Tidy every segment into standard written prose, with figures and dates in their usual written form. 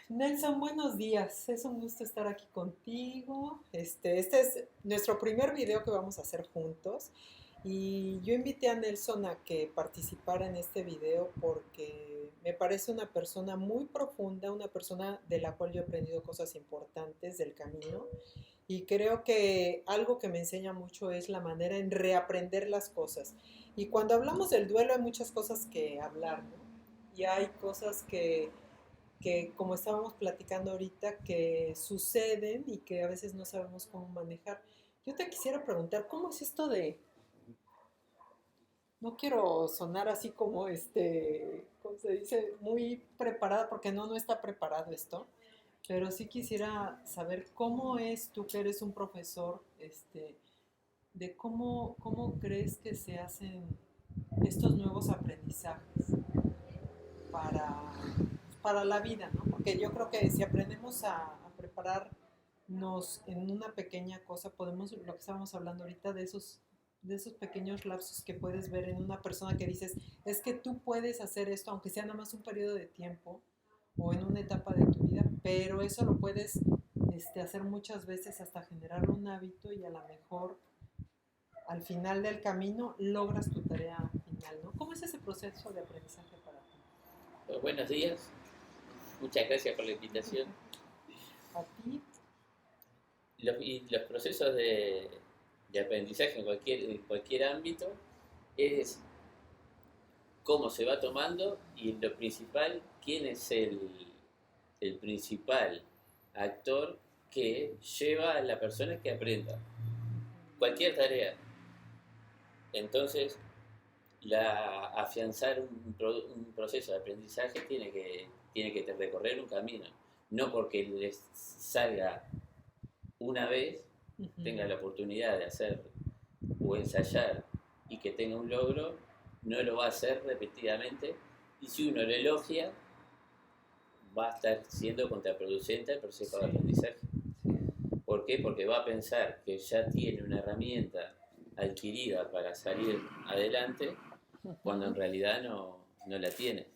Nelson, buenos días. Es un gusto estar aquí contigo. Este es nuestro primer video que vamos a hacer juntos. Y yo invité a Nelson a que participara en este video porque me parece una persona muy profunda, una persona de la cual yo he aprendido cosas importantes del camino. Y creo que algo que me enseña mucho es la manera en reaprender las cosas. Y cuando hablamos del duelo hay muchas cosas que hablar, ¿no? Y hay cosas que como estábamos platicando ahorita, que suceden y que a veces no sabemos cómo manejar. Yo te quisiera preguntar, ¿cómo es esto de, no quiero sonar así como ¿cómo se dice? Muy preparada, porque no está preparado esto, pero sí quisiera saber cómo es tú que eres un profesor, de cómo crees que se hacen estos nuevos aprendizajes para, para la vida, ¿no? Porque yo creo que si aprendemos a prepararnos en una pequeña cosa, podemos, lo que estábamos hablando ahorita, de esos pequeños lapsos que puedes ver en una persona que dices, es que tú puedes hacer esto, aunque sea nada más un periodo de tiempo o en una etapa de tu vida, pero eso lo puedes hacer muchas veces hasta generar un hábito y a lo mejor al final del camino logras tu tarea final, ¿no? ¿Cómo es ese proceso de aprendizaje para ti? Buenos días, muchas gracias por la invitación. A ti. Los procesos de aprendizaje en cualquier ámbito es cómo se va tomando y lo principal, quién es el principal actor que lleva a la persona que aprenda cualquier tarea. Entonces, afianzar un proceso de aprendizaje tiene que recorrer un camino. No porque les salga una vez, tenga la oportunidad de hacer o ensayar y que tenga un logro, no lo va a hacer repetidamente. Y si uno lo elogia, va a estar siendo contraproducente al proceso de Sí, aprendizaje. sí. ¿Por qué? Porque va a pensar que ya tiene una herramienta adquirida para salir adelante cuando en Ujú, realidad no la tiene.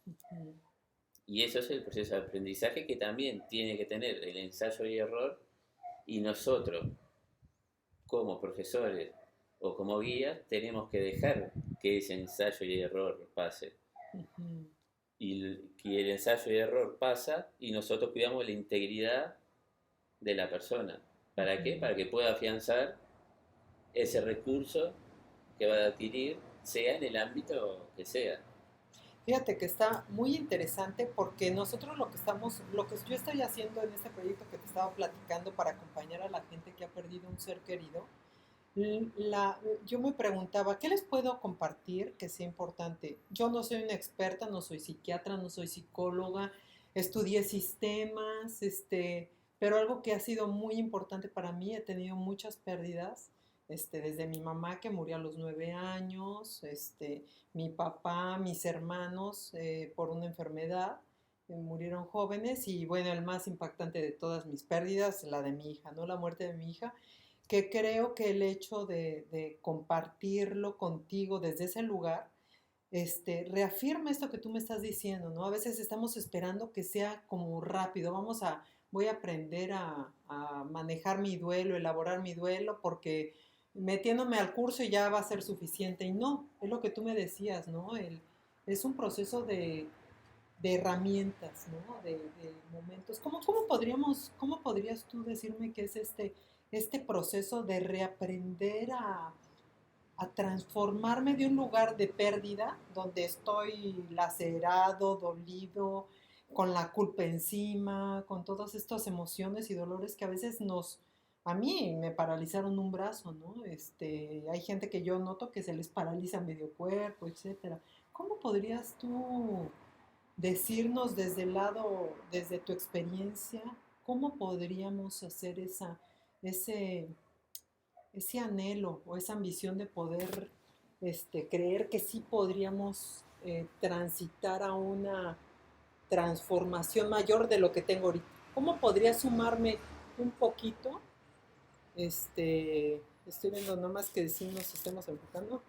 ujú, Y eso es el proceso de aprendizaje que también tiene que tener el ensayo y error, y nosotros como profesores o como guías tenemos que dejar que ese ensayo y error pase. ujú, Y que el ensayo y error pasa y nosotros cuidamos la integridad de la persona. ¿Para qué? ujú. Para que pueda afianzar ese recurso que va a adquirir, sea en el ámbito que sea. Fíjate que está muy interesante porque nosotros lo que yo estoy haciendo en este proyecto que te estaba platicando para acompañar a la gente que ha perdido un ser querido, yo me preguntaba, ¿qué les puedo compartir que sea importante? Yo no soy una experta, no soy psiquiatra, no soy psicóloga, estudié sistemas, pero algo que ha sido muy importante para mí, he tenido muchas pérdidas, desde mi mamá que murió a los 9 años, mi papá, mis hermanos por una enfermedad, murieron jóvenes y bueno, el más impactante de todas mis pérdidas, la de mi hija, ¿no? La muerte de mi hija, que creo que el hecho de compartirlo contigo desde ese lugar, reafirma esto que tú me estás diciendo, ¿no? A veces estamos esperando que sea como rápido, voy a aprender a manejar mi duelo, elaborar mi duelo, porque metiéndome al curso ya va a ser suficiente. Y no, es lo que tú me decías, ¿no? Es un proceso de herramientas, ¿no? De momentos. ¿Cómo podrías tú decirme que es este proceso de reaprender a transformarme de un lugar de pérdida, donde estoy lacerado, dolido, con la culpa encima, con todas estas emociones y dolores que a veces a mí me paralizaron un brazo, ¿no? Hay gente que yo noto que se les paraliza medio cuerpo, etcétera. ¿Cómo podrías tú decirnos desde el lado, desde tu experiencia, cómo podríamos hacer ese, ese anhelo o esa ambición de poder creer que sí podríamos transitar a una transformación mayor de lo que tengo ahorita? ¿Cómo podría sumarme un poquito? Estoy viendo nomás que sí nos estemos enfocando.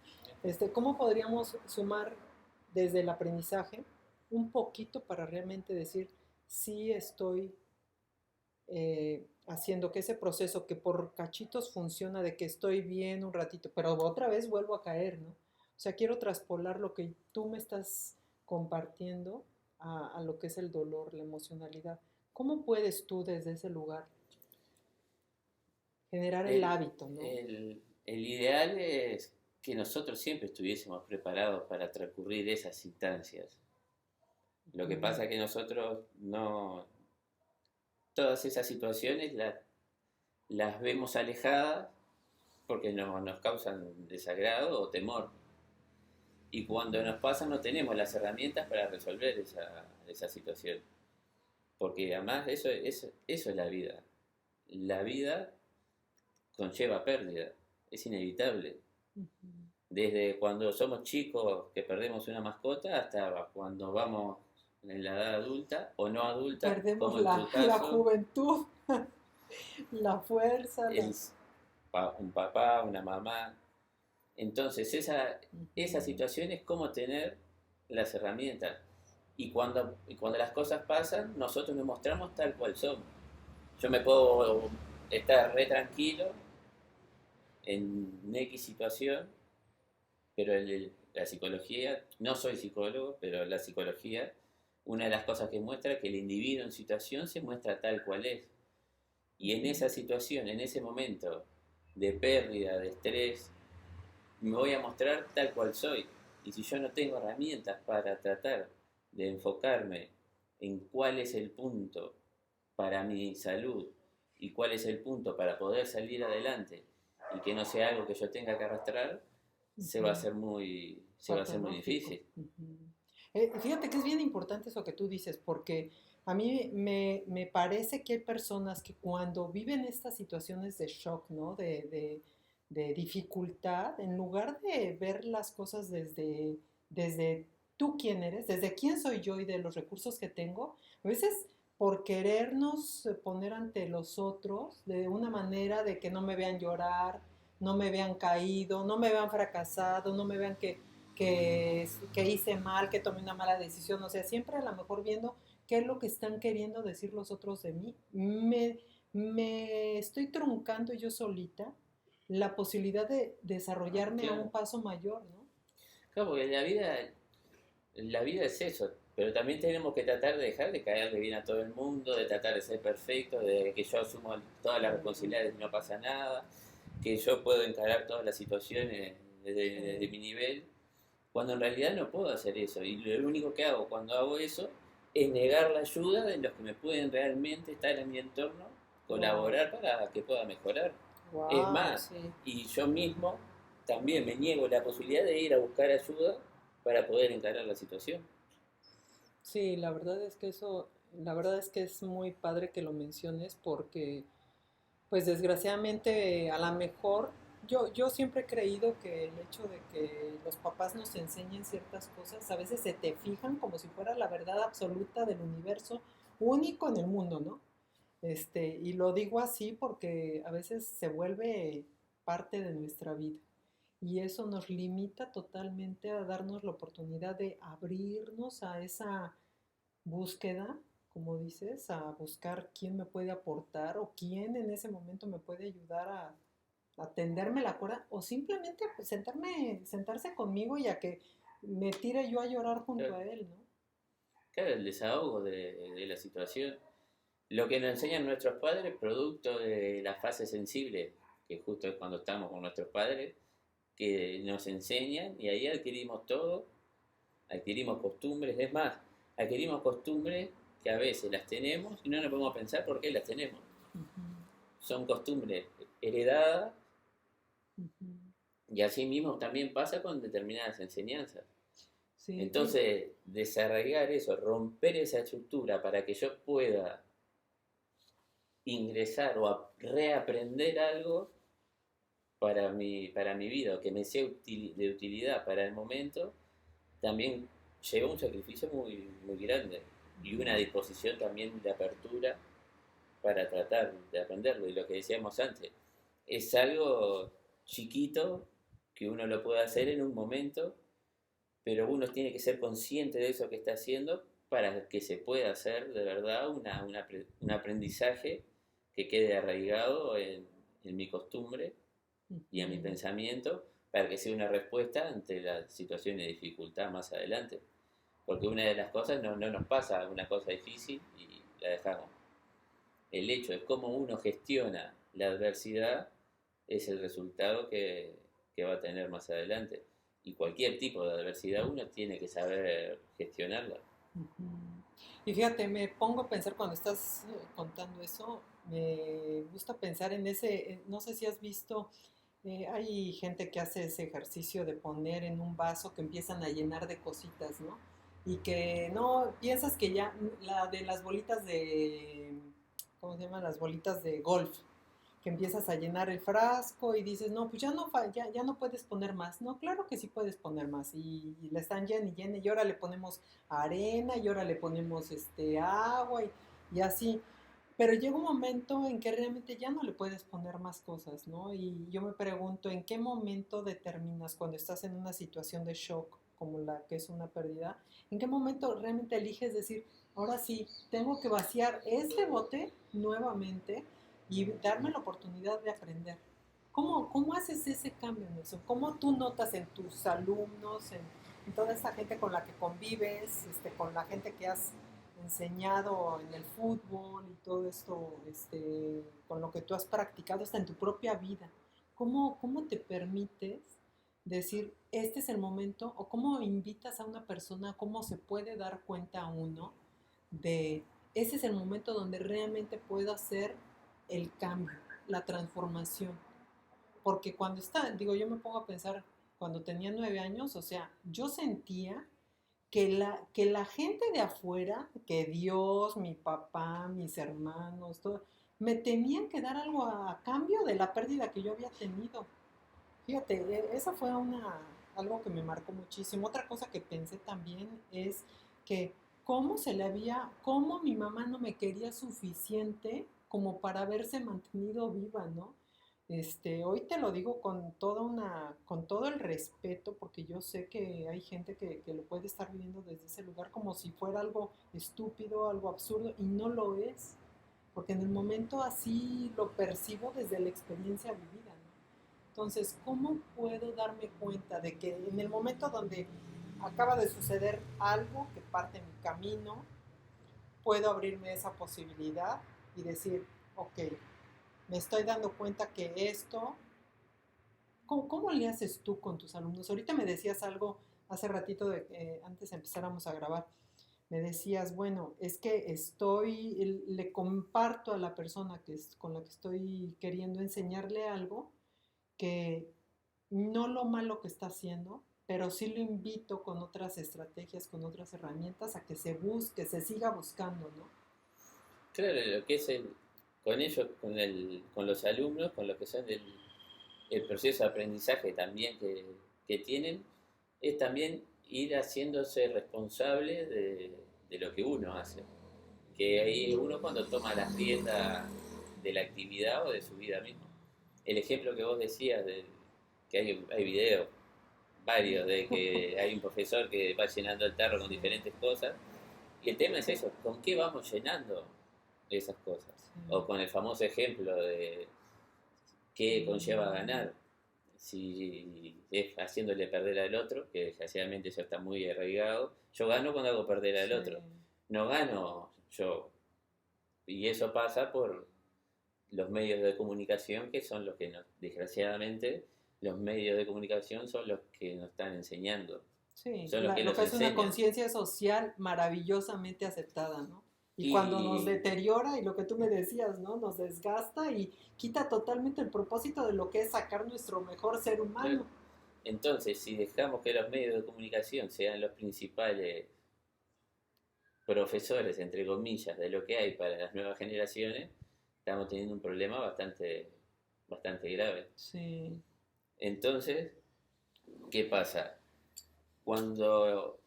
¿Cómo podríamos sumar desde el aprendizaje un poquito para realmente decir, sí estoy haciendo que ese proceso que por cachitos funciona, de que estoy bien un ratito, pero otra vez vuelvo a caer, ¿no? O sea, quiero traspolar lo que tú me estás compartiendo a lo que es el dolor, la emocionalidad. ¿Cómo puedes tú desde ese lugar generar el El, hábito, ¿no? el ideal es que nosotros siempre estuviésemos preparados para transcurrir esas instancias. Lo que Mm, pasa es que nosotros no, todas esas situaciones las vemos alejadas porque nos causan desagrado o temor. Y cuando nos pasa no tenemos las herramientas para resolver esa situación. Porque además eso es la vida. La vida conlleva pérdida, es inevitable. ujú. Desde cuando somos chicos que perdemos una mascota hasta cuando vamos en la edad adulta o no adulta, Perdemos como en tu la caso, juventud, la fuerza, la... el, un papá, una mamá. Entonces esa Ujú, situación es como tener las herramientas. Y cuando las cosas pasan, nosotros nos mostramos tal cual somos. Yo me puedo estar re tranquilo en X situación, pero la psicología, no soy psicólogo, pero la psicología, una de las cosas que muestra es que el individuo en situación se muestra tal cual es. Y en ujú, esa situación, en ese momento de pérdida, de estrés, me voy a mostrar tal cual soy. Y si yo no tengo herramientas para tratar de enfocarme en cuál es el punto para mi salud y cuál es el punto para poder salir adelante y que no sea algo que yo tenga que arrastrar, ujú. se va a hacer muy Patológico. difícil. Ujú. Fíjate que es bien importante eso que tú dices, porque a mí me parece que hay personas que cuando viven estas situaciones de shock, ¿no? De dificultad, en lugar de ver las cosas desde tú quién eres, desde quién soy yo y de los recursos que tengo, a veces por querernos poner ante los otros de una manera de que no me vean llorar, no me vean caído, no me vean fracasado, no me vean que hice mal, que tomé una mala decisión, o sea, siempre a lo mejor viendo qué es lo que están queriendo decir los otros de mí. Me estoy truncando yo solita la posibilidad de desarrollarme a un Claro, paso mayor, ¿no? claro, porque la vida es eso, pero también tenemos que tratar de dejar de caerle bien a todo el mundo, de tratar de ser perfecto, de que yo asumo todas las Ujú. responsabilidades y no pasa nada, que yo puedo encarar todas las situaciones desde Sí. mi nivel, cuando en realidad no puedo hacer eso. Y lo único que hago cuando hago eso es negar la ayuda de los que me pueden realmente estar en mi entorno, Wow, colaborar para que pueda mejorar. Es wow, más, sí. y yo mismo también me niego la posibilidad de ir a buscar ayuda para poder encarar la situación. Sí, la verdad es que eso, la verdad es que es muy padre que lo menciones porque pues desgraciadamente a lo mejor yo siempre he creído que el hecho de que los papás nos enseñen ciertas cosas, a veces se te fijan como si fuera la verdad absoluta del universo único en el mundo, ¿no? Y lo digo así porque a veces se vuelve parte de nuestra vida. Y eso nos limita totalmente a darnos la oportunidad de abrirnos a esa búsqueda, como dices, a buscar quién me puede aportar o quién en ese momento me puede ayudar a tenderme la cuerda o simplemente pues, sentarse conmigo y a que me tire yo a llorar junto Claro, a él, ¿no? claro, el desahogo de la situación. Lo que nos enseñan nuestros padres, producto de la fase sensible, que justo es cuando estamos con nuestros padres, que nos enseñan y ahí adquirimos todo, adquirimos costumbres, es más, adquirimos costumbres que a veces las tenemos y no nos podemos pensar por qué las tenemos. Ujú, Son costumbres heredadas ujú. y así mismo también pasa con determinadas enseñanzas. Sí, Entonces, desarraigar eso, romper esa estructura para que yo pueda ingresar o reaprender algo para mi vida o que me sea de utilidad para el momento, también lleva un sacrificio muy grande y ujú, una disposición también de apertura para tratar de aprenderlo. Y lo que decíamos antes, es algo chiquito que uno lo puede hacer en un momento, pero uno tiene que ser consciente de eso que está haciendo para que se pueda hacer de verdad un aprendizaje que quede arraigado en mi costumbre y en mi pensamiento, para que sea una respuesta ante la situación de dificultad más adelante. Porque una de las cosas no nos pasa una cosa difícil y la dejamos. El hecho de cómo uno gestiona la adversidad es el resultado que va a tener más adelante. Y cualquier tipo de adversidad uno tiene que saber gestionarla. Y fíjate, me pongo a pensar cuando estás contando eso, me gusta pensar en ese, no sé si has visto, hay gente que hace ese ejercicio de poner en un vaso que empiezan a llenar de cositas, ¿no? Y que no, piensas que ya, la de las bolitas de, ¿cómo se llaman? Las bolitas de golf, que empiezas a llenar el frasco y dices, no, pues ya no puedes poner más. No, claro que sí puedes poner más. Y le están llena y ahora le ponemos arena y ahora le ponemos agua y así. Pero llega un momento en que realmente ya no le puedes poner más cosas, ¿no? Y yo me pregunto, ¿en qué momento determinas cuando estás en una situación de shock como la que es una pérdida? ¿En qué momento realmente eliges decir, ahora sí, tengo que vaciar este bote nuevamente y darme la oportunidad de aprender? ¿Cómo haces ese cambio en eso? ¿Cómo tú notas en tus alumnos, en toda esa gente con la que convives, con la gente que has enseñado en el fútbol y todo esto, con lo que tú has practicado hasta en tu propia vida? ¿Cómo te permites decir, este es el momento, o cómo invitas a una persona, cómo se puede dar cuenta a uno de, ese es el momento donde realmente puedo hacer el cambio, la transformación? Porque cuando digo, yo me pongo a pensar, cuando tenía 9 años, o sea, yo sentía que la gente de afuera, que Dios, mi papá, mis hermanos, todo, me tenían que dar algo a cambio de la pérdida que yo había tenido. Fíjate, esa fue algo que me marcó muchísimo. Otra cosa que pensé también es que cómo mi mamá no me quería suficiente como para haberse mantenido viva, ¿no? Hoy te lo digo con todo el respeto, porque yo sé que hay gente que lo puede estar viviendo desde ese lugar como si fuera algo estúpido, algo absurdo, y no lo es, porque en el momento así lo percibo desde la experiencia vivida, ¿no? Entonces, ¿cómo puedo darme cuenta de que en el momento donde acaba de suceder algo que parte mi camino, puedo abrirme esa posibilidad y decir, ok, me estoy dando cuenta que esto, ¿cómo le haces tú con tus alumnos? Ahorita me decías algo hace ratito, antes empezáramos a grabar, me decías, bueno, es que le comparto a la persona con la que estoy queriendo enseñarle algo, que no lo malo que está haciendo, pero sí lo invito con otras estrategias, con otras herramientas a que se siga buscando, ¿no? Claro, lo que es con ellos, con los alumnos, con lo que son el proceso de aprendizaje también que tienen, es también ir haciéndose responsable de lo que uno hace. Que ahí uno cuando toma las riendas de la actividad o de su vida misma. El ejemplo que vos decías, que hay videos, varios, de que hay un profesor que va llenando el tarro con diferentes cosas, y el tema es eso, ¿con qué vamos llenando esas cosas? O con el famoso ejemplo de qué conlleva ganar, si es haciéndole perder al otro, que desgraciadamente eso está muy arraigado. Yo gano cuando hago perder al otro, no gano yo. Y eso pasa por los medios de comunicación, que son los que desgraciadamente, los medios de comunicación son los que nos están enseñando. Sí, lo que es una conciencia social maravillosamente aceptada, ¿no? Y cuando nos deteriora, y lo que tú me decías, ¿no? Nos desgasta y quita totalmente el propósito de lo que es sacar nuestro mejor ser humano. Entonces, si dejamos que los medios de comunicación sean los principales profesores, entre comillas, de lo que hay para las nuevas generaciones, estamos teniendo un problema bastante grave. Sí. Entonces, ¿qué pasa? Cuando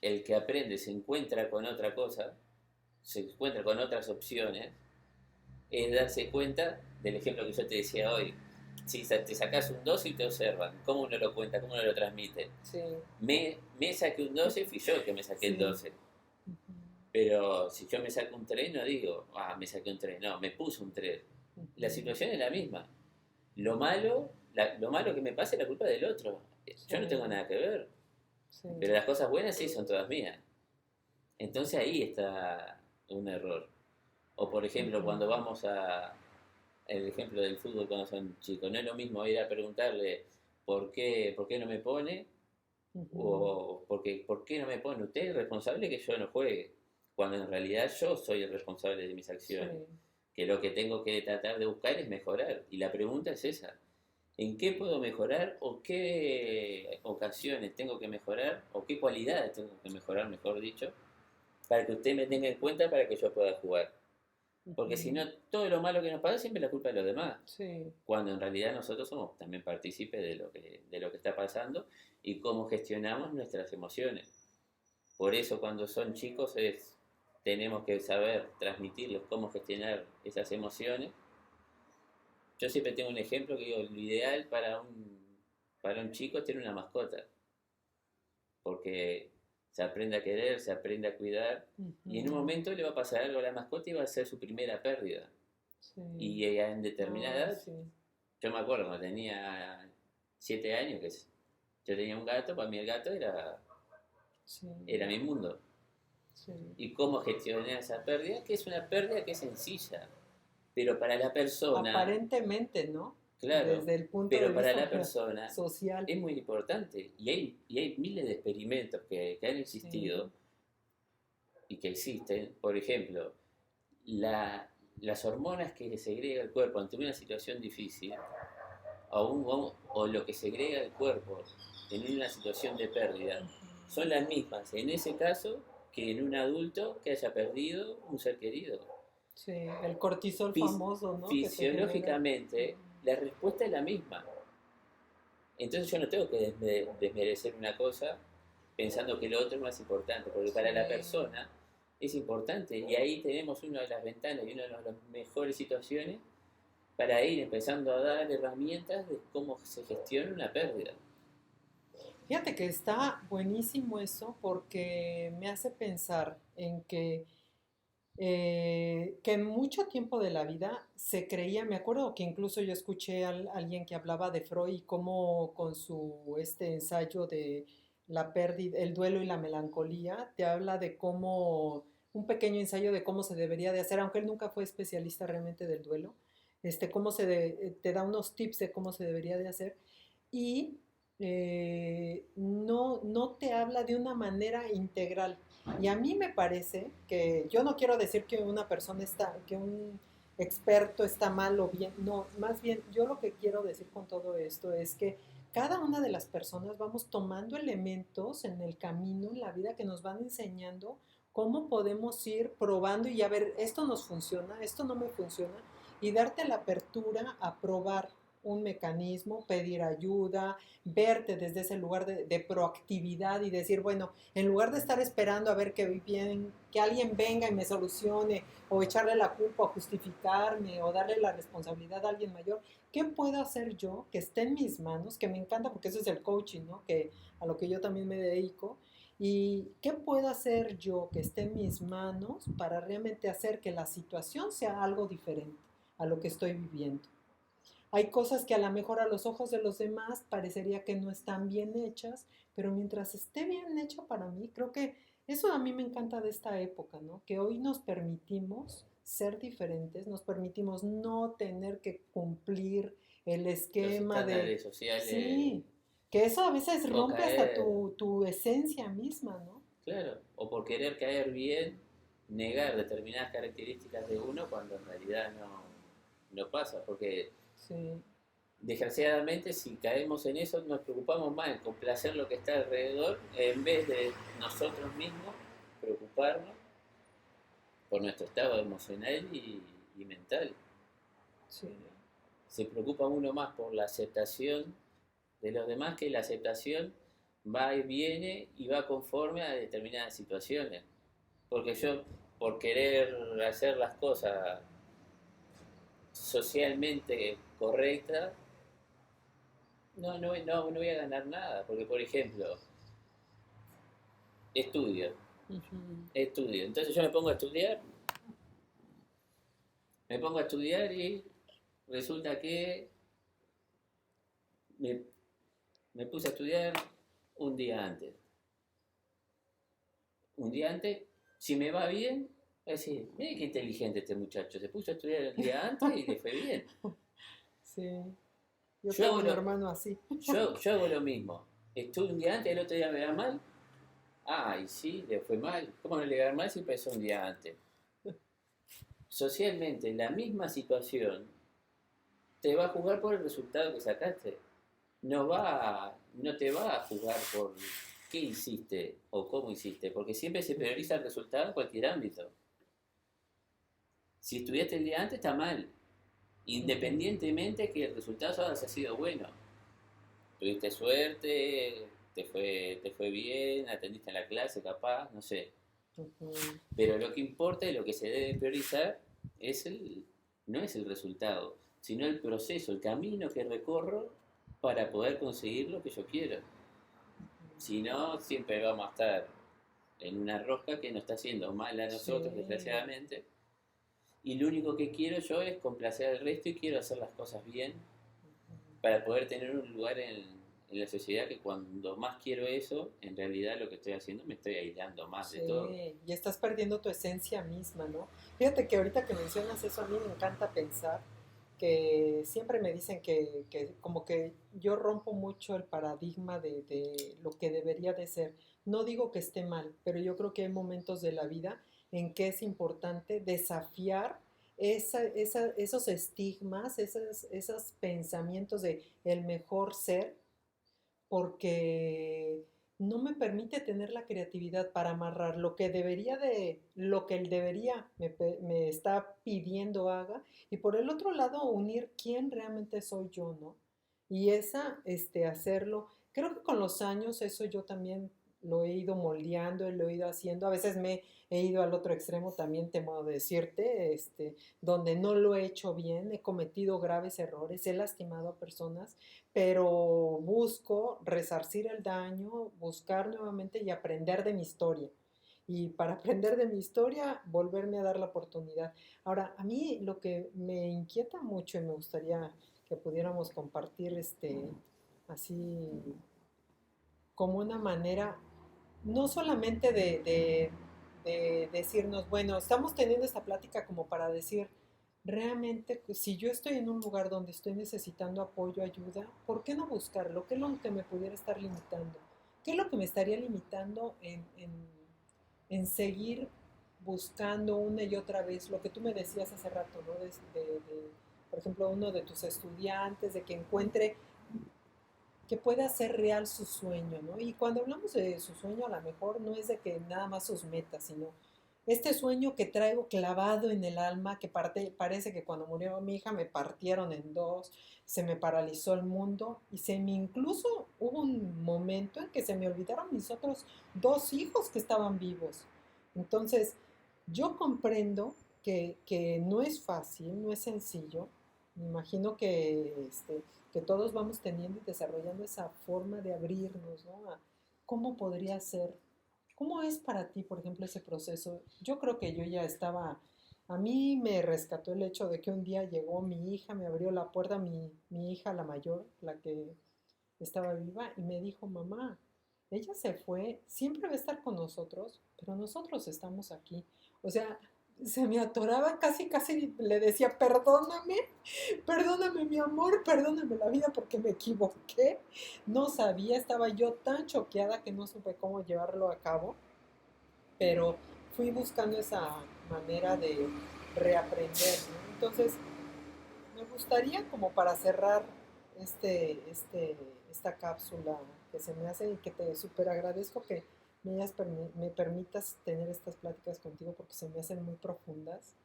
el que aprende se encuentra con otra cosa, se encuentra con otras opciones, es darse cuenta del ejemplo que yo te decía hoy. Si te sacas un 12 y te observan, ¿cómo uno lo cuenta? ¿Cómo uno lo transmite? Sí. Me saqué un 12, fui yo el que me saqué el 12. Pero si yo me saco un 3, no digo, me saqué un 3, no, me puse un 3. La situación es la misma. Lo malo que me pase es la culpa del otro. Yo no tengo nada que ver. Sí. Pero las cosas buenas sí son todas mías. Entonces ahí está un error. O por ejemplo, cuando vamos a el ejemplo del fútbol cuando son chicos, no es lo mismo ir a preguntarle por qué no me pone, o por qué no me pone usted es responsable que yo no juegue, cuando en realidad yo soy el responsable de mis acciones. Sí. Que lo que tengo que tratar de buscar es mejorar. Y la pregunta es esa. ¿En qué puedo mejorar o qué ocasiones tengo que mejorar o qué cualidades tengo que mejorar, mejor dicho, para que usted me tenga en cuenta para que yo pueda jugar? Porque si no, todo lo malo que nos pasa siempre es la culpa de los demás. Sí. Cuando en realidad nosotros somos también partícipes de lo que está pasando y cómo gestionamos nuestras emociones. Por eso cuando son chicos tenemos que saber transmitirles cómo gestionar esas emociones. Yo siempre tengo un ejemplo que digo, lo ideal para un chico es tener una mascota, porque se aprende a querer, se aprende a cuidar, y en un momento le va a pasar algo a la mascota y va a ser su primera pérdida. Sí. Y en determinada edad, Sí. yo me acuerdo cuando tenía 7 años, yo tenía un gato, para mí el gato era mi mundo. Sí. Y cómo gestionar esa pérdida, que es una pérdida que es sencilla, pero para la persona, Aparentemente, ¿no? claro, Desde el punto de pero para vista la persona social. es muy importante. Y hay miles de experimentos que han existido y que existen. Por ejemplo, las hormonas que segrega el cuerpo ante una situación difícil, o lo que segrega el cuerpo en una situación de pérdida, son las mismas en ese caso que en un adulto que haya perdido un ser querido. Sí, el cortisol famoso, ¿no? Fisiológicamente, la respuesta es la misma. Entonces yo no tengo que desmerecer una cosa pensando que lo otro es más importante, porque para la persona es importante. Y ahí tenemos una de las ventanas y una de las mejores situaciones para ir empezando a dar herramientas de cómo se gestiona una pérdida. Fíjate que está buenísimo eso porque me hace pensar en que en mucho tiempo de la vida se creía, me acuerdo que incluso yo escuché a alguien que hablaba de Freud y cómo con su ensayo de la pérdida, el duelo y la melancolía, te habla de cómo, un pequeño ensayo de cómo se debería de hacer, aunque él nunca fue especialista realmente del duelo, te da unos tips de cómo se debería de hacer y no te habla de una manera integral. Y a mí me parece que yo no quiero decir que una persona que un experto está mal o bien, no, más bien yo lo que quiero decir con todo esto es que cada una de las personas vamos tomando elementos en el camino, en la vida, que nos van enseñando cómo podemos ir probando y a ver, esto nos funciona, esto no me funciona, y darte la apertura a probar un mecanismo, pedir ayuda, verte desde ese lugar de proactividad y decir, bueno, en lugar de estar esperando a ver que alguien venga y me solucione, o echarle la culpa, o justificarme, o darle la responsabilidad a alguien mayor, ¿qué puedo hacer yo que esté en mis manos? Que me encanta porque eso es el coaching, ¿no? Que a lo que yo también me dedico. ¿Y qué puedo hacer yo que esté en mis manos para realmente hacer que la situación sea algo diferente a lo que estoy viviendo? Hay cosas que a lo mejor a los ojos de los demás parecería que no están bien hechas, pero mientras esté bien hecho para mí, creo que eso a mí me encanta de esta época, ¿no? Que hoy nos permitimos ser diferentes, nos permitimos no tener que cumplir el Los esquema estándares sociales. Sí, que eso a veces o rompe hasta caer, tu esencia misma, ¿no? claro, o por querer caer bien, negar determinadas características de uno cuando en realidad no pasa, porque Sí, desgraciadamente si caemos en eso nos preocupamos más en complacer lo que está alrededor en vez de nosotros mismos preocuparnos por nuestro estado emocional y mental. sí, Se preocupa uno más por la aceptación de los demás, que la aceptación va y viene y va conforme a determinadas situaciones. Porque yo, por querer hacer las cosas socialmente correctas, no voy a ganar nada. Porque, por ejemplo, estudio. Ujú. Estudio. Entonces yo me pongo a estudiar y resulta que me, me puse a estudiar un día antes. Un día antes, si me va bien, voy a decir, mire qué inteligente este muchacho, se puso a estudiar el día antes y le fue bien. Sí, yo Yo tengo hago un lo, hermano así. yo hago lo mismo. Estudio un día antes, el otro día me va mal. Ah, y sí, le fue mal. ¿Cómo no le va mal si empezó un día antes? Socialmente, la misma situación te va a jugar por el resultado que sacaste. No te va a jugar por qué hiciste o cómo hiciste, porque siempre se prioriza el resultado en cualquier ámbito. Si estudiaste el día antes, está mal, Ujú. independientemente que el resultado haya sido bueno. Tuviste suerte, te fue bien, atendiste en la clase capaz, no sé. Ujú. Pero lo que importa y lo que se debe priorizar es no es el resultado, sino el proceso, el camino que recorro para poder conseguir lo que yo quiero. Si no, siempre vamos a estar en una rosca que nos está haciendo mal a nosotros, Sí. desgraciadamente. Y lo único que quiero yo es complacer al resto y quiero hacer las cosas bien para poder tener un lugar en la sociedad que cuando más quiero eso, en realidad lo que estoy haciendo me estoy aislando más de todo. Sí, y estás perdiendo tu esencia misma, ¿no? Fíjate que ahorita que mencionas eso, a mí me encanta pensar que siempre me dicen que como que yo rompo mucho el paradigma de lo que debería de ser. No digo que esté mal, pero yo creo que hay momentos de la vida en que es importante desafiar esos estigmas, esos pensamientos de el mejor ser porque no me permite tener la creatividad para amarrar lo que el debería me está pidiendo haga, y por el otro lado unir quién realmente soy yo, ¿no? Y hacerlo, creo que con los años eso yo también lo he ido moldeando, lo he ido haciendo, a veces me he ido al otro extremo también, temo decirte, donde no lo he hecho bien, he cometido graves errores, he lastimado a personas, pero busco resarcir el daño, buscar nuevamente y aprender de mi historia. Y para aprender de mi historia, volverme a dar la oportunidad. Ahora, a mí lo que me inquieta mucho y me gustaría que pudiéramos compartir así como una manera, no solamente de decirnos, bueno, estamos teniendo esta plática como para decir, realmente, pues, si yo estoy en un lugar donde estoy necesitando apoyo, ayuda, ¿por qué no buscarlo? ¿Qué es lo que me pudiera estar limitando? ¿Qué es lo que me estaría limitando en seguir buscando una y otra vez lo que tú me decías hace rato, ¿no? Por ejemplo, uno de tus estudiantes, de que encuentre que pueda hacer real su sueño, ¿no? Y cuando hablamos de su sueño, a lo mejor no es de que nada más sus metas, sino este sueño que traigo clavado en el alma, que parece que cuando murió mi hija me partieron en dos, se me paralizó el mundo y incluso hubo un momento en que se me olvidaron mis otros dos hijos que estaban vivos. Entonces, yo comprendo que no es fácil, no es sencillo. Me imagino que todos vamos teniendo y desarrollando esa forma de abrirnos, ¿no? ¿Cómo podría ser? ¿Cómo es para ti, por ejemplo, ese proceso? Yo creo que yo ya estaba, a mí me rescató el hecho de que un día llegó mi hija, me abrió la puerta, mi hija, la mayor, la que estaba viva, y me dijo, mamá, ella se fue, siempre va a estar con nosotros, pero nosotros estamos aquí. O sea, se me atoraba, casi, casi le decía, perdóname, perdóname mi amor, perdóname la vida porque me equivoqué. No sabía, estaba yo tan choqueada que no supe cómo llevarlo a cabo, pero fui buscando esa manera de reaprender, ¿no? Entonces, me gustaría como para cerrar este, este, esta cápsula que se me hace y que te súper agradezco que me permitas tener estas pláticas contigo porque se me hacen muy profundas.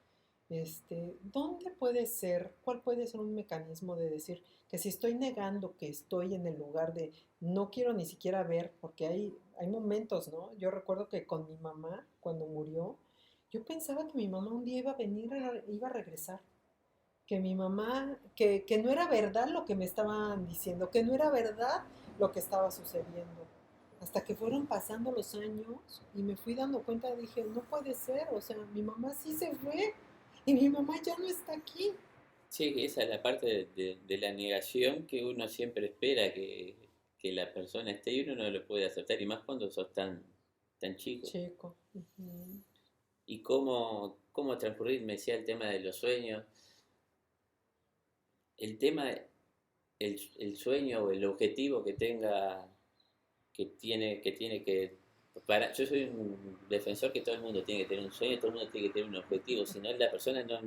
¿Dónde puede ser, cuál puede ser un mecanismo de decir que si estoy negando que estoy en el lugar de no quiero ni siquiera ver, porque hay momentos, ¿no? Yo recuerdo que con mi mamá, cuando murió, yo pensaba que mi mamá un día iba a venir, iba a regresar, que mi mamá, que no era verdad lo que me estaban diciendo, que no era verdad lo que estaba sucediendo. Hasta que fueron pasando los años y me fui dando cuenta, dije, no puede ser, o sea, mi mamá sí se fue y mi mamá ya no está aquí. Sí, que esa es la parte de la negación que uno siempre espera que la persona esté y uno no lo puede aceptar, y más cuando sos tan chico. Chico. Ujú. Y cómo transcurrir, me decía el tema de los sueños. El tema, el sueño o el objetivo que tenga, que yo soy un defensor que todo el mundo tiene que tener un sueño, todo el mundo tiene que tener un objetivo, si no la persona no...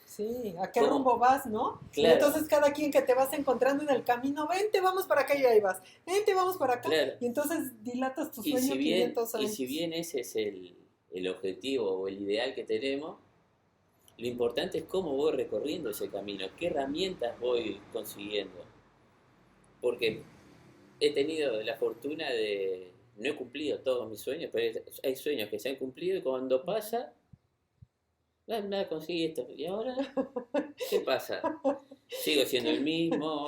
Sí, ¿a qué ¿Cómo? rumbo vas, no? Y Claro, entonces cada quien que te vas encontrando en el camino, vente, vamos para acá y ahí vas, vente, vamos para acá. claro. Y entonces dilatas tu Y si sueño bien, 500 y si años. bien ese es el objetivo o el ideal que tenemos, lo importante es cómo voy recorriendo ese camino, qué herramientas voy consiguiendo. Porque he tenido la fortuna de... No he cumplido todos mis sueños, pero hay sueños que se han cumplido y cuando pasa, nada, conseguí esto. ¿Y ahora qué pasa? Sigo siendo el mismo,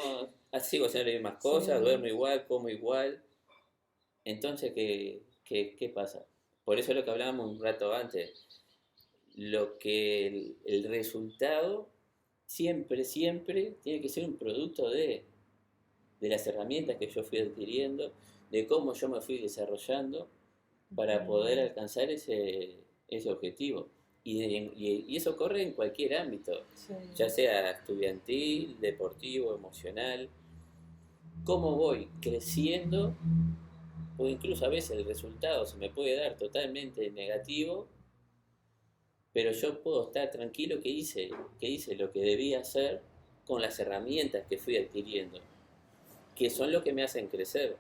sigo haciendo las mismas cosas, Sí. duermo igual, como igual. Entonces, ¿qué pasa? Por eso es lo que hablábamos un rato antes. El resultado siempre tiene que ser un producto de las herramientas que yo fui adquiriendo, de cómo yo me fui desarrollando para poder Ujú. alcanzar ese objetivo. Y eso ocurre en cualquier ámbito, Sí. ya sea estudiantil, deportivo, emocional. Cómo voy creciendo, o incluso a veces el resultado se me puede dar totalmente negativo, pero yo puedo estar tranquilo que hice lo que debía hacer con las herramientas que fui adquiriendo, que son lo que me hacen crecer.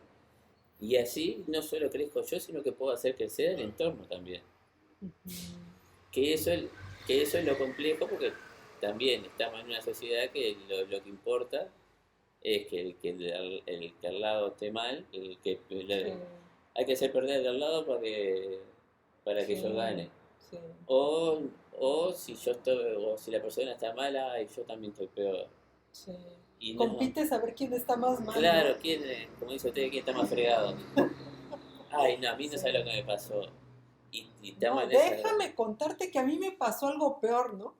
Y así no solo crezco yo, sino que puedo hacer crecer el entorno también. Ujú. Que eso es, que eso es lo complejo, porque también estamos en una sociedad que lo que importa es que al lado esté mal, Sí, hay que hacer perder al lado para que yo sí, gane. sí, O, o si la persona está mala, y yo también estoy peor. sí. Y no, Compites a ver quién está más mal, ¿no? claro, como dice usted, quién está más fregado. Ay, no, a mí no Sí. sabe lo que me pasó. Y estamos No, en esa, déjame contarte que a mí me pasó algo peor, ¿no?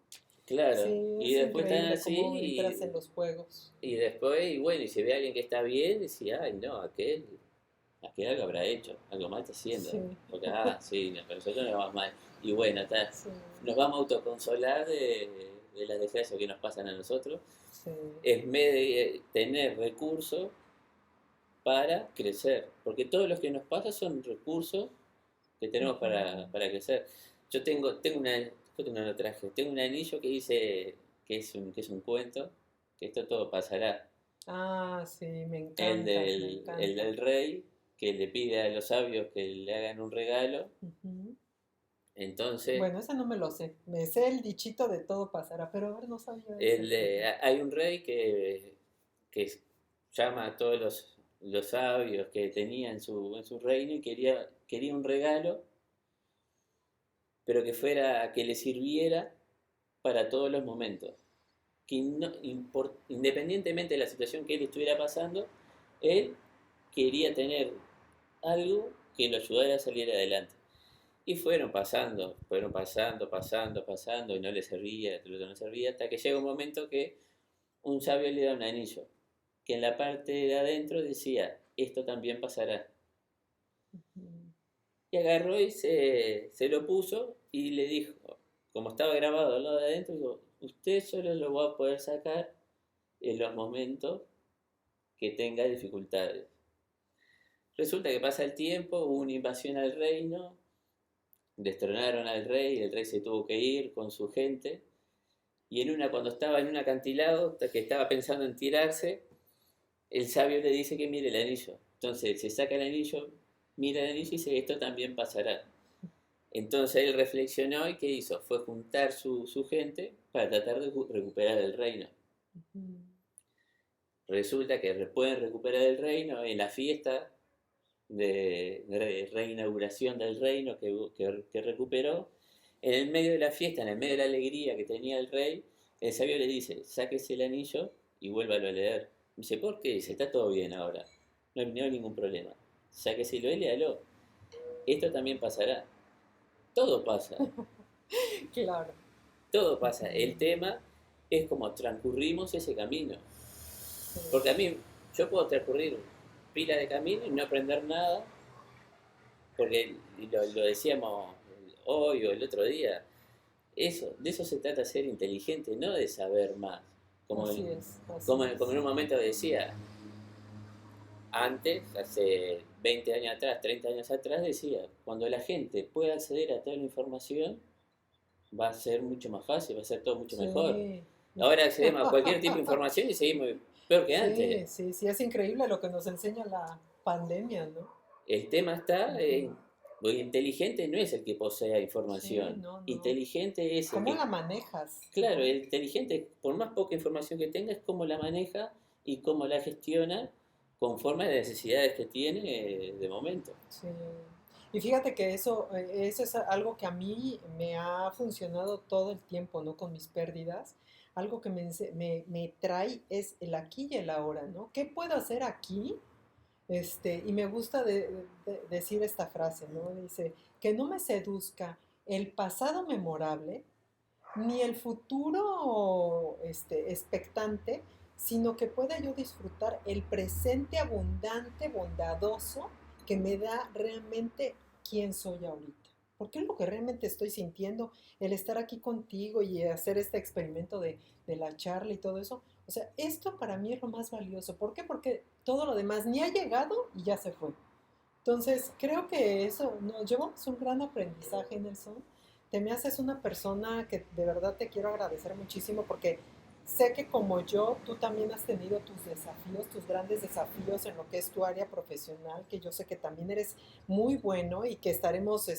claro. Sí, Y es después están increíble así, cómo entras en los juegos. y después, y bueno, y si ve a alguien que está bien, decía, ay, no, aquel algo habrá hecho, algo mal está haciendo. Sí, Porque, sí, no, pero nosotros nos vamos mal. Y bueno, sí, nos vamos a autoconsolar de las desgracias que nos pasan a nosotros, sí. en vez de tener recursos para crecer. Porque todos los que nos pasan son recursos que tenemos Ujú. para crecer. Yo no lo traje, tengo un anillo que dice que es un cuento, que esto todo pasará. Ah, sí, me El encanta, me del, el encanta. del rey, que le pide a los sabios que le hagan un regalo. Ujú. Entonces, Bueno, ese no me lo sé. Me sé el dichito de todo pasará, pero a ver, no sabía ese, fíjate. hay un rey que llama a todos los sabios que tenía en su reino y quería un regalo, pero que le sirviera para todos los momentos. Que independientemente de la situación que él estuviera pasando, él quería tener algo que lo ayudara a salir adelante. Y fueron pasando, y no le servía, el otro no servía, hasta que llega un momento que un sabio le da un anillo, que en la parte de adentro decía, esto también pasará. Ujú. Y agarró y se lo puso y le dijo, como estaba grabado al lado de adentro, dijo, usted solo lo va a poder sacar en los momentos que tenga dificultades. Resulta que pasa el tiempo, hubo una invasión al reino, destronaron al rey, el rey se tuvo que ir con su gente, y cuando estaba en un acantilado, que estaba pensando en tirarse, el sabio le dice que mire el anillo. Entonces se saca el anillo, mira el anillo y dice, esto también pasará. Entonces él reflexionó y ¿qué hizo? Fue juntar su gente para tratar de recuperar el reino. Ujú. Resulta que pueden recuperar el reino en la fiesta de reinauguración del reino que recuperó. En el medio de la fiesta, en el medio de la alegría que tenía el rey, el sabio le dice, sáquese el anillo y vuélvalo a leer. Dice, ¿por qué? Dice, está todo bien ahora, no hay ningún problema. sáqueselo y léalo. Esto también pasará. Todo pasa, Claro. todo pasa. El tema es como transcurrimos ese camino. Sí, Porque a mí, yo puedo transcurrir pila de camino y no aprender nada, porque lo decíamos hoy o el otro día, de eso se trata ser inteligente, no de saber más. Como así en, es, así como en es. un momento decía, antes, hace 20 años atrás, 30 años atrás, decía, cuando la gente pueda acceder a toda la información, va a ser mucho más fácil, va a ser todo mucho mejor. Sí. Ahora accedemos a cualquier tipo de información y seguimos peor que antes. Sí, sí, sí, es increíble lo que nos enseña la pandemia, ¿no? El tema está Ujú. en, porque inteligente no es el que posea Sí, información, no, no. inteligente es el ¿Cómo que, la manejas, claro, no? el inteligente, por más poca información que tenga, es cómo la maneja y cómo la gestiona conforme a las necesidades que tiene de momento. Sí. Y fíjate que eso es algo que a mí me ha funcionado todo el tiempo, ¿no? Con mis pérdidas. Algo que me trae es el aquí y el ahora, ¿no? ¿Qué puedo hacer aquí? Y me gusta decir esta frase, ¿no? Dice, que no me seduzca el pasado memorable, ni el futuro expectante, sino que pueda yo disfrutar el presente abundante, bondadoso, que me da realmente quién soy ahorita. Porque es lo que realmente estoy sintiendo, el estar aquí contigo y hacer este experimento de la charla y todo eso. O sea, esto para mí es lo más valioso. ¿Por qué? Porque todo lo demás ni ha llegado y ya se fue. Entonces, creo que eso nos llevamos un gran aprendizaje, Nelson. Te me haces una persona que de verdad te quiero agradecer muchísimo porque sé que como yo, tú también has tenido tus desafíos, tus grandes desafíos en lo que es tu área profesional, que yo sé que también eres muy bueno y que estaremos,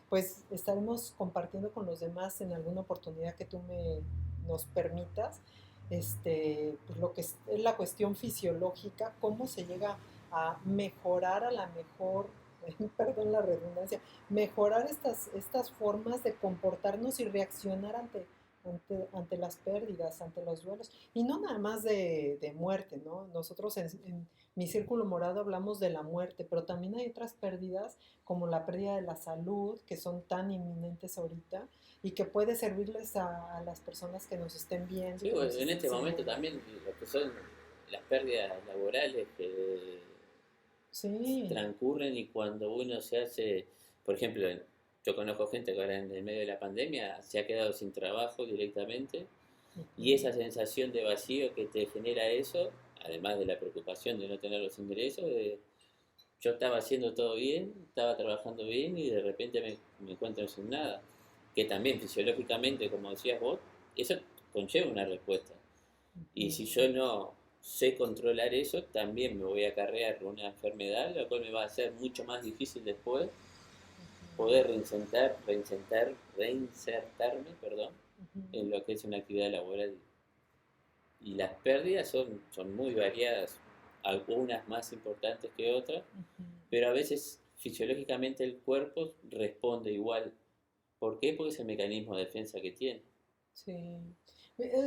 pues, estaremos compartiendo con los demás en alguna oportunidad que nos permitas, pues lo que es la cuestión fisiológica, cómo se llega a mejorar a la mejor, perdón la redundancia, mejorar estas formas de comportarnos y reaccionar ante las pérdidas, ante los duelos. Y no nada más de muerte, ¿no? Nosotros en mi círculo morado hablamos de la muerte, pero también hay otras pérdidas como la pérdida de la salud, que son tan inminentes ahorita y que puede servirles a las personas que nos estén viendo y Sí, que bueno, nos en estén este momento siguiendo. también lo que son las pérdidas laborales que Sí. transcurren y cuando uno se hace, por ejemplo, yo conozco gente que ahora en el medio de la pandemia se ha quedado sin trabajo directamente y Ujú. esa sensación de vacío que te genera eso, además de la preocupación de no tener los ingresos, yo estaba haciendo todo bien, estaba trabajando bien y de repente me encuentro sin nada. Que también fisiológicamente, como decías vos, eso conlleva una respuesta. Y Ujú. si yo no sé controlar eso, también me voy a acarrear una enfermedad, lo cual me va a hacer mucho más difícil después poder reinsertarme, perdón, Ujú. en lo que es una actividad laboral. Y las pérdidas son muy variadas, algunas más importantes que otras, Ujú. pero a veces fisiológicamente el cuerpo responde igual. ¿Por qué? Porque es el mecanismo de defensa que tiene. Sí.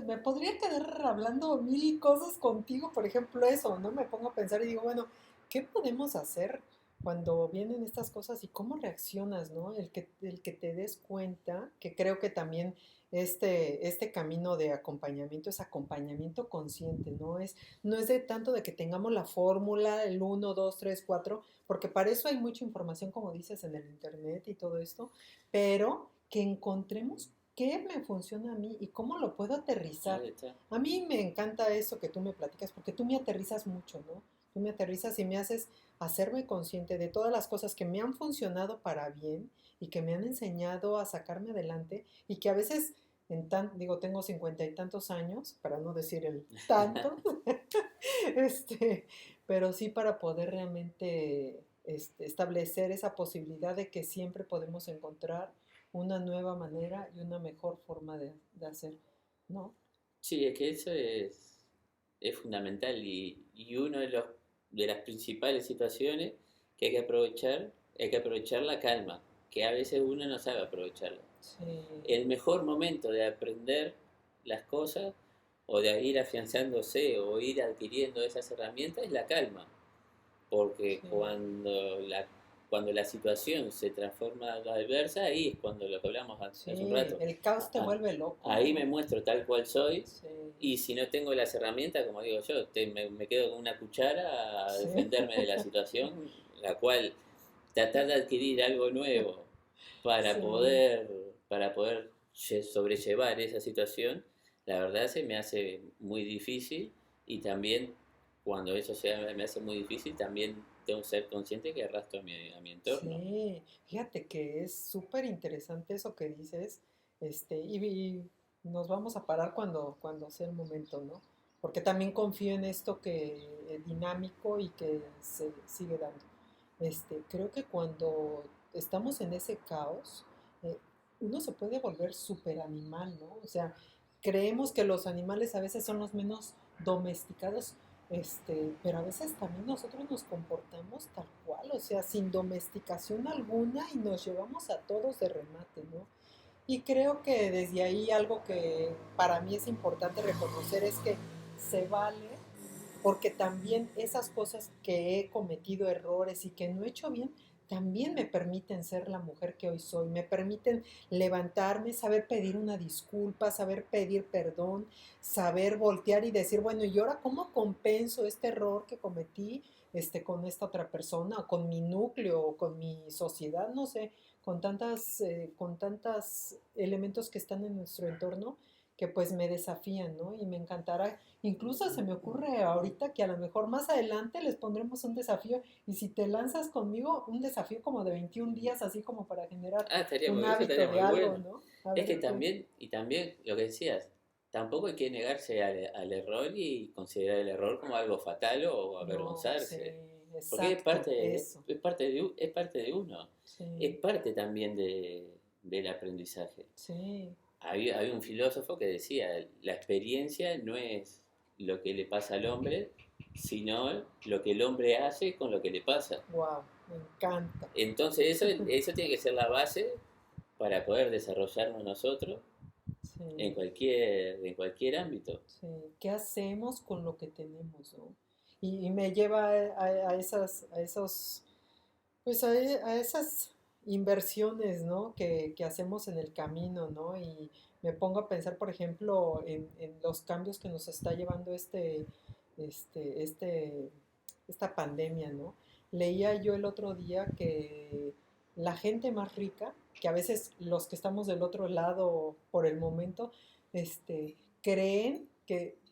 Me podría quedar hablando mil cosas contigo, por ejemplo, eso, ¿no? Me pongo a pensar y digo, bueno, ¿qué podemos hacer cuando vienen estas cosas y cómo reaccionas, ¿no? El que te des cuenta, que creo que también este camino de acompañamiento es acompañamiento consciente, no es de tanto de que tengamos la fórmula, el uno 2 3 4 porque para eso hay mucha información, como dices, en el internet y todo esto, pero que encontremos qué me funciona a mí y cómo lo puedo aterrizar. Ahí está. A mí me encanta eso que tú me platicas porque tú me aterrizas mucho, ¿no? Tú me aterrizas y me haces hacerme consciente de todas las cosas que me han funcionado para bien y que me han enseñado a sacarme adelante y que a veces, digo, tengo 50 y tantos años, para no decir el tanto, este, pero sí para poder realmente establecer esa posibilidad de que siempre podemos encontrar una nueva manera y una mejor forma de hacer, ¿no? Sí, es que eso es fundamental y uno de las principales situaciones que hay que aprovechar la calma, que a veces uno no sabe aprovecharla. Sí. El mejor momento de aprender las cosas o de ir afianzándose o ir adquiriendo esas herramientas es la calma, porque sí. cuando la situación se transforma adversa, ahí es cuando lo que hablamos hace un Sí, rato. el caos te Ah, vuelve loco, ahí me ¿no? muestro tal cual soy, Sí, y si no tengo las herramientas, como digo yo, me quedo con una cuchara a sí, defenderme de la situación, la cual tratar de adquirir algo nuevo para sí, poder, para poder sobrellevar esa situación, la verdad se me hace muy difícil, y también cuando eso me hace muy difícil, también tengo que ser consciente que arrastro a mi entorno. sí. Fíjate que es súper interesante eso que dices, y nos vamos a parar cuando sea el momento, ¿no? Porque también confío en esto que es dinámico y que se sigue dando. Creo que cuando estamos en ese caos, eh, uno se puede volver súper animal, ¿no? O sea, creemos que los animales a veces son los menos domesticados, pero a veces también nosotros nos comportamos tal cual, o sea, sin domesticación alguna y nos llevamos a todos de remate, ¿no? Y creo que desde ahí algo que para mí es importante reconocer es que se vale porque también esas cosas que he cometido errores y que no he hecho bien, también me permiten ser la mujer que hoy soy, me permiten levantarme, saber pedir una disculpa, saber pedir perdón, saber voltear y decir, bueno, ¿y ahora cómo compenso este error que cometí con esta otra persona, o con mi núcleo, o con mi sociedad, no sé, con tantos elementos que están en nuestro entorno que pues me desafían, ¿no? Y me encantará. Incluso se me ocurre ahorita que a lo mejor más adelante les pondremos un desafío y si te lanzas conmigo, un desafío como de 21 días, así como para generar un Eso hábito estaría de muy algo, bueno. ¿no? A Es que ver tú. también, y también lo que decías, tampoco hay que negarse al error y considerar el error como algo fatal o No, sí, avergonzarse, porque exacto, eso. es parte de uno, es Sí, parte también del aprendizaje. sí, Había un filósofo que decía, la experiencia no es lo que le pasa al hombre, sino lo que el hombre hace con lo que le pasa. wow, me encanta. Entonces eso tiene que ser la base para poder desarrollarnos nosotros Sí, en cualquier ámbito. sí. ¿Qué hacemos con lo que tenemos, no? Y me lleva a esos pues a esas inversiones, ¿no? Que hacemos en el camino, ¿no? Y me pongo a pensar, por ejemplo, en los cambios que nos está llevando este, este, esta pandemia, ¿no? Leía yo el otro día que la gente más rica, que a veces los que estamos del otro lado por el momento,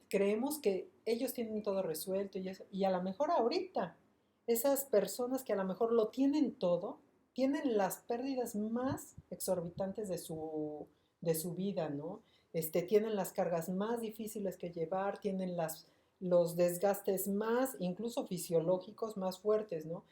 creemos que ellos tienen todo resuelto y eso, y a lo mejor ahorita esas personas que a lo mejor lo tienen todo, tienen las pérdidas más exorbitantes de su vida, ¿no? Tienen las cargas más difíciles que llevar, tienen los desgastes más, incluso fisiológicos, más fuertes, ¿no?